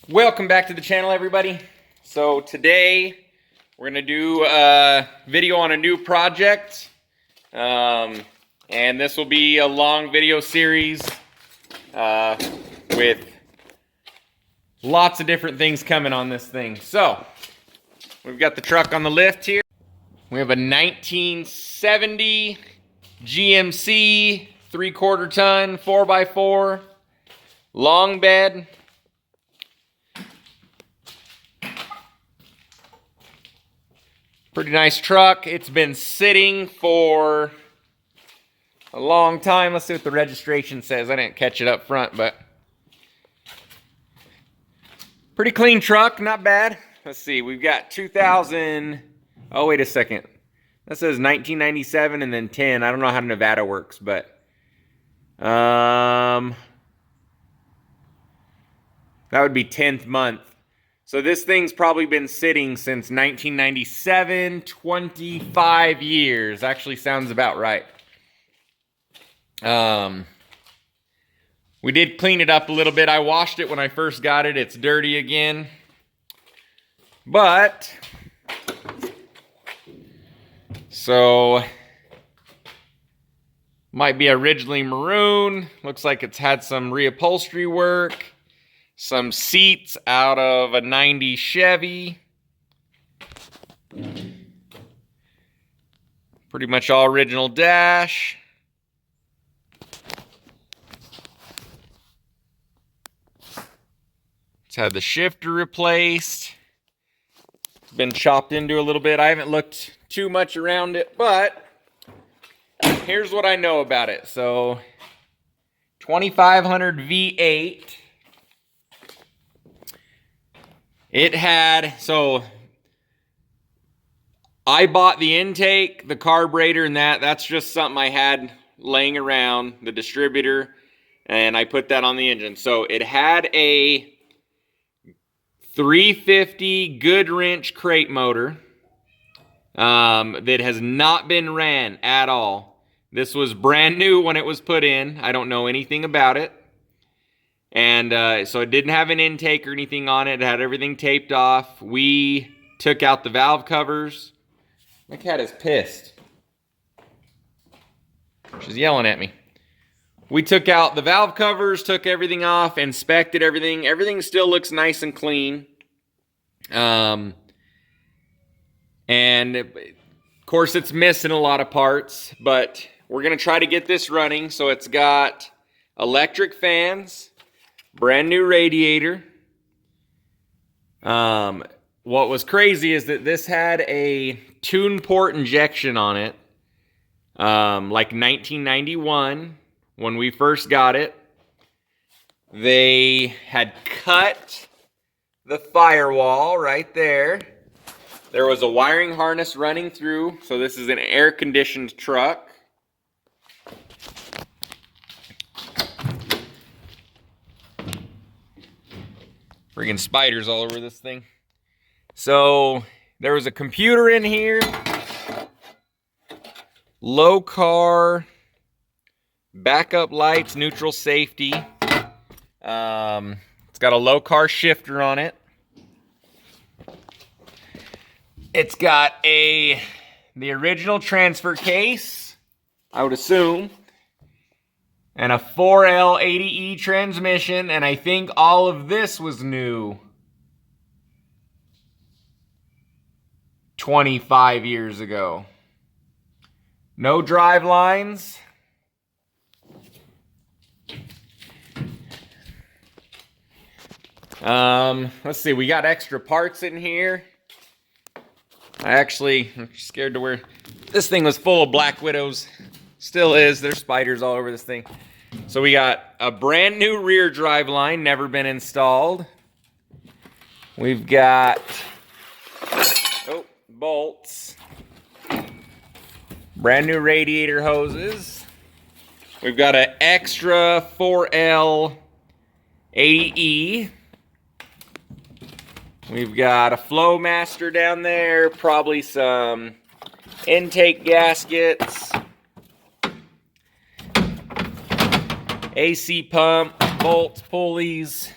Welcome back to the channel, everybody. So today we're gonna do a video on a new project, and this will be a long video series with lots of different things coming on this thing. So we've got the truck on the lift here. We have a 1970 GMC 3/4 ton 4x4 long bed. Pretty nice truck. It's been sitting for a long time. Let's see what the registration says. I didn't catch it up front, but pretty clean truck, not bad. Let's see, we've got 2000, oh wait a second. That says 1997 and then 10. I don't know how Nevada works, but that would be 10th month. So this thing's probably been sitting since 1997, 25 years. Actually sounds about right. We did clean it up a little bit. I washed it when I first got it. It's dirty again. But, so, might be originally maroon. Looks like it's had some reupholstery work. Some seats out of a 90 Chevy. Pretty much all original dash. It's had the shifter replaced. It's been chopped into a little bit. I haven't looked too much around it, but here's what I know about it. So 2500 V8. It had, so I bought the intake, the carburetor, and that's just something I had laying around, the distributor, and I put that on the engine. So it had a 350 Goodwrench crate motor that has not been ran at all. This was brand new when it was put in. I don't know anything about it. And so it didn't have an intake or anything on it. It had everything taped off. We took out the valve covers. My cat is pissed. She's yelling at me. We took out the valve covers, took everything off, inspected everything. Everything still looks nice and clean. And of course it's missing a lot of parts, but we're going to try to get this running. So it's got electric fans. Brand new radiator. What was crazy is that this had a tune port injection on it. Like 1991, when we first got it. They had cut the firewall right there. There was a wiring harness running through. So this is an air-conditioned truck. Friggin' spiders all over this thing. So there was a computer in here. Low car. Backup lights, neutral safety. It's got a low car shifter on it. It's got the original transfer case, I would assume. And a 4L80E transmission, and I think all of this was new 25 years ago. No drive lines. Let's see, we got extra parts in here. I'm scared to wear. This thing was full of black widows. Still is. There's spiders all over this thing. So we got a brand new rear drive line, never been installed. We've got bolts. Brand new radiator hoses. We've got an extra 4L80E. We've got a flow master down there, probably some intake gaskets. AC pump, bolts, pulleys.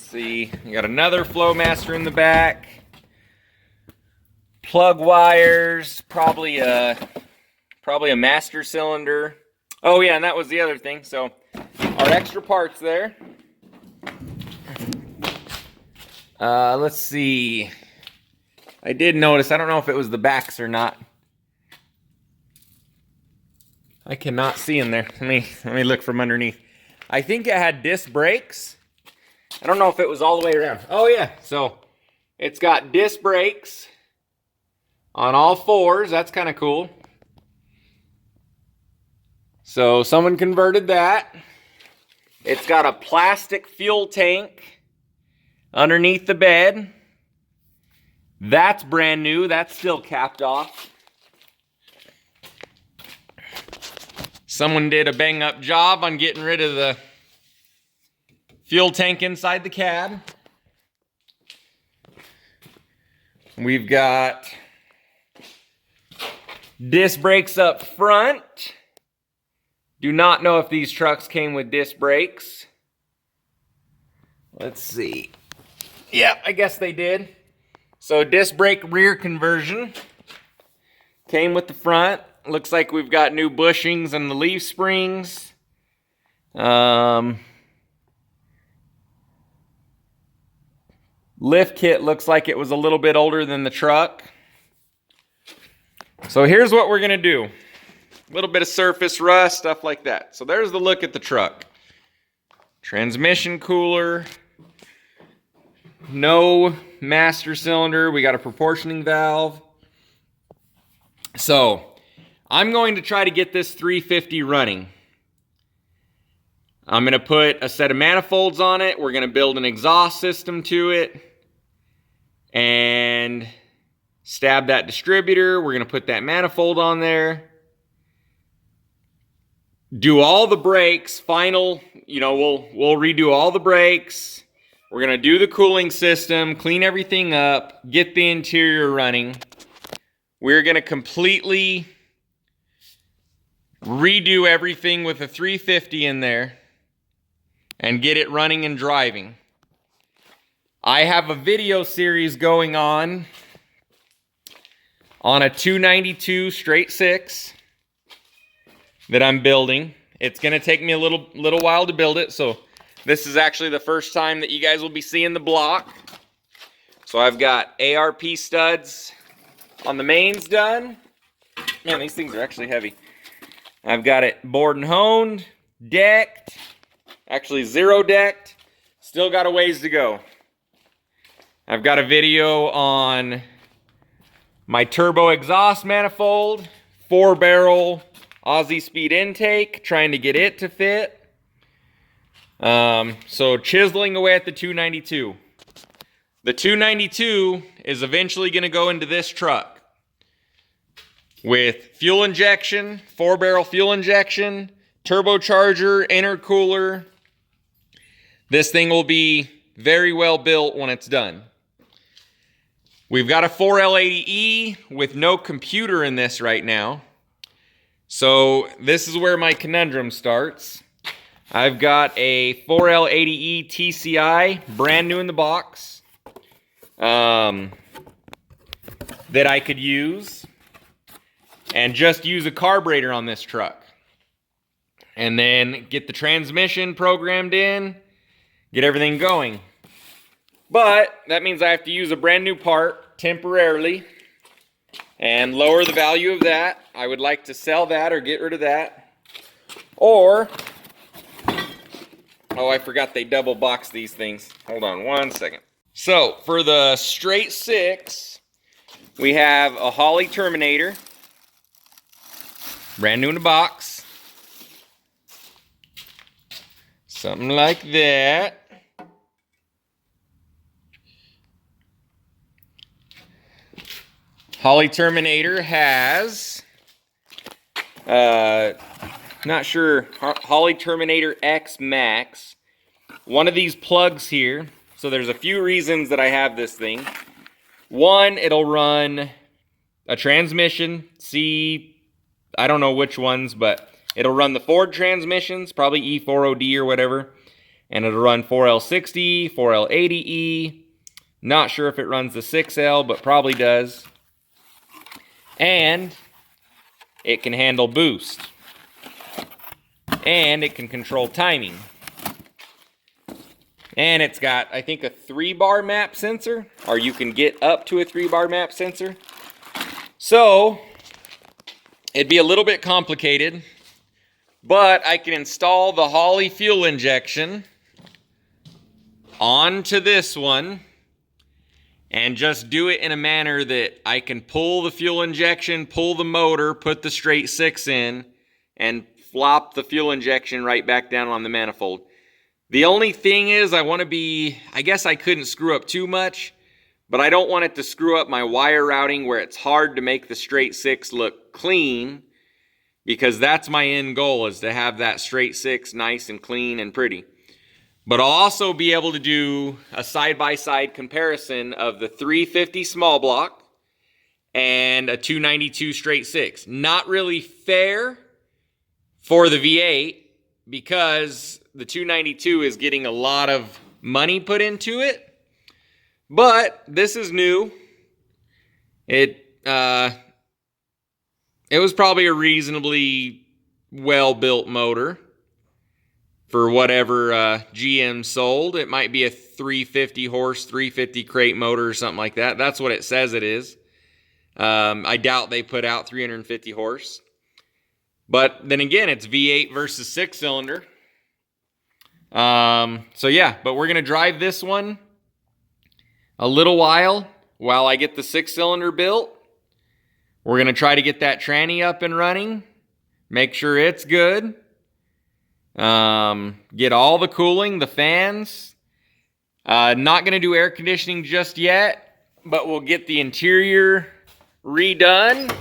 see, you got another Flowmaster in the back. Plug wires, probably a master cylinder. Oh yeah, and that was the other thing. So our extra parts there. Let's see. I did notice, I don't know if it was the backs or not. I cannot see in there. Let me look from underneath. I think it had disc brakes. I don't know if it was all the way around. Oh yeah, so it's got disc brakes on all fours. That's kind of cool. So someone converted that. It's got a plastic fuel tank underneath the bed. That's brand new. That's still capped off. Someone did a bang up job on getting rid of the fuel tank inside the cab. We've got disc brakes up front. Do not know if these trucks came with disc brakes. Let's see. Yeah, I guess they did. So disc brake rear conversion came with the front. Looks like we've got new bushings and the leaf springs. Lift kit looks like it was a little bit older than the truck. So here's what we're gonna do. A little bit of surface rust, stuff like that. So there's the look at the truck. Transmission cooler. No master cylinder. We got a proportioning valve. So I'm going to try to get this 350 running. I'm going to put a set of manifolds on it. We're going to build an exhaust system to it. And stab that distributor. We're going to put that manifold on there. Do all the brakes. Final, we'll redo all the brakes. We're going to do the cooling system, clean everything up, get the interior running. We're going to completely redo everything with a 350 in there and get it running and driving. I have a video series going on a 292 straight six that I'm building. It's going to take me a little while to build it, so this is actually the first time that you guys will be seeing the block. So I've got ARP studs on the mains done. Man, these things are actually heavy. I've got it bored and honed, decked, actually zero decked. Still got a ways to go. I've got a video on my turbo exhaust manifold, 4-barrel Aussie speed intake, trying to get it to fit. So chiseling away at the 292. The 292 is eventually going to go into this truck with fuel injection, 4-barrel fuel injection, turbocharger, intercooler. This thing will be very well built when it's done. We've got a 4L80E with no computer in this right now. So this is where my conundrum starts. I've got a 4L80E TCI, brand new in the box, that I could use and just use a carburetor on this truck. And then get the transmission programmed in, get everything going. But that means I have to use a brand new part temporarily and lower the value of that. I would like to sell that or get rid of that. Or, oh, I forgot they double box these things. Hold on one second. So for the straight six, we have a Holley Terminator, brand new in the box. Something like that. Holley Terminator has, not sure, Holley Terminator X Max. One of these plugs here. So there's a few reasons that I have this thing. One, it'll run a transmission. I don't know which ones, but it'll run the Ford transmissions, probably E4OD or whatever. and it'll run 4L60, 4L80E. Not sure if it runs the 6L, but probably does. And it can handle boost. And it can control timing. And it's got, I think, a 3-bar map sensor, or you can get up to a 3-bar map sensor. So, it'd be a little bit complicated, but I can install the Holley fuel injection onto this one and just do it in a manner that I can pull the fuel injection, pull the motor, put the straight 6 in, and flop the fuel injection right back down on the manifold. The only thing is I guess I couldn't screw up too much, but I don't want it to screw up my wire routing where it's hard to make the straight 6 look clean, because that's my end goal, is to have that straight 6 nice and clean and pretty. But I'll also be able to do a side-by-side comparison of the 350 small block and a 292 straight 6. Not really fair for the V8, because the 292 is getting a lot of money put into it. But this is new. It was probably a reasonably well-built motor for whatever GM sold. It might be a 350 horse, 350 crate motor or something like that. That's what it says it is. I doubt they put out 350 horse. But then again, it's V8 versus 6-cylinder. So yeah, but we're going to drive this one a little while I get the 6-cylinder built. We're going to try to get that tranny up and running. Make sure it's good. Get all the cooling, the fans. Not going to do air conditioning just yet, but we'll get the interior redone.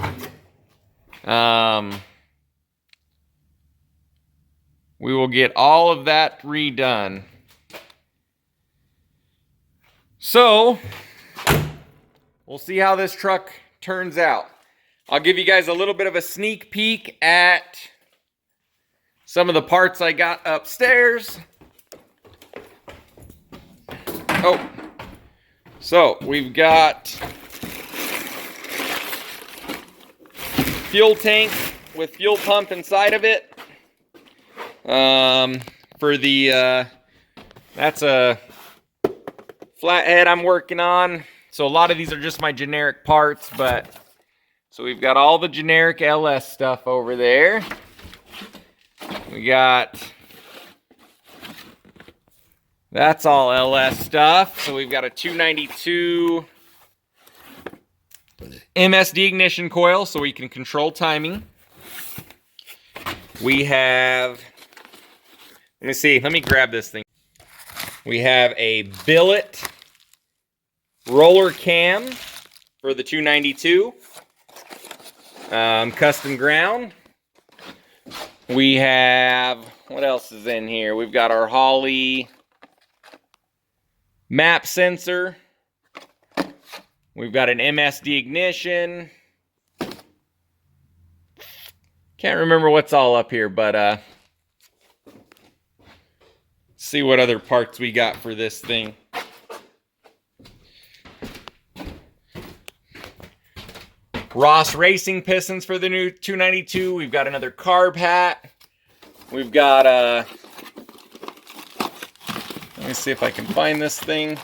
We will get all of that redone. So, we'll see how this truck turns out. I'll give you guys a little bit of a sneak peek at some of the parts I got upstairs. Oh, so we've got fuel tank with fuel pump inside of it. For the, that's a flathead I'm working on. So a lot of these are just my generic parts, but so we've got all the generic LS stuff over there. We got, that's all LS stuff. So we've got a 292 MSD ignition coil so we can control timing. We have, let me see, let me grab this thing. We have a billet roller cam for the 292. Custom ground. We have, what else is in here? We've got our Holley map sensor. We've got an MSD ignition. Can't remember what's all up here, but see what other parts we got for this thing. Ross Racing pistons for the new 292. We've got another carb hat. We've got let me see if I can find this thing.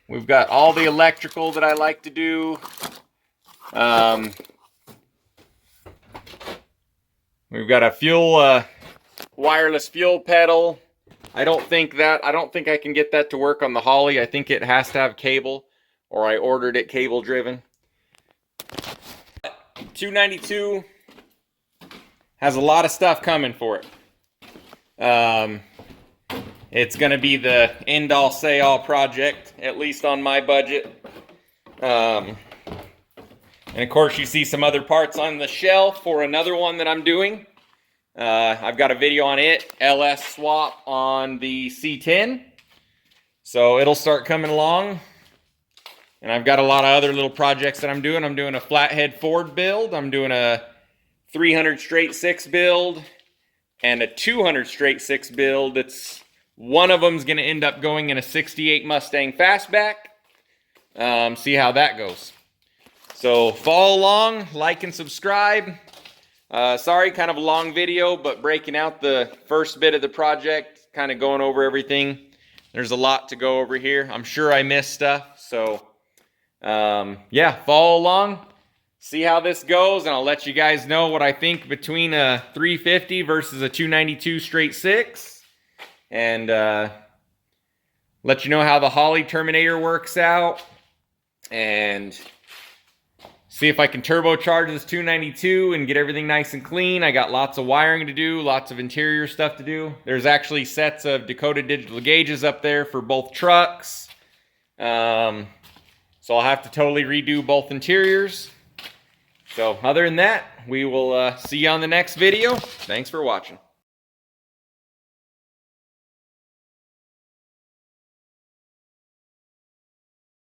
We've got all the electrical that I like to do. We've got a fuel wireless fuel pedal. I don't think I can get that to work on the Holley. I think it has to have cable, or I ordered it cable driven. 292 has a lot of stuff coming for it. It's going to be the end-all, say-all project, at least on my budget. And of course, you see some other parts on the shelf for another one that I'm doing. I've got a video on it, LS swap on the C10. So it'll start coming along. And I've got a lot of other little projects that I'm doing. I'm doing a flathead Ford build. I'm doing a 300 straight 6 build. and a 200 straight six build. It's one of them's going to end up going in a 68 Mustang Fastback. See how that goes. So follow along, like and subscribe. Sorry, kind of a long video, but breaking out the first bit of the project, kind of going over everything. There's a lot to go over here. I'm sure I missed stuff. So yeah, follow along. See how this goes, and I'll let you guys know what I think between a 350 versus a 292 straight six. And let you know how the Holley Terminator works out. And see if I can turbocharge this 292 and get everything nice and clean. I got lots of wiring to do, lots of interior stuff to do. There's actually sets of Dakota digital gauges up there for both trucks. So I'll have to totally redo both interiors. So other than that, we will see you on the next video. Thanks for watching.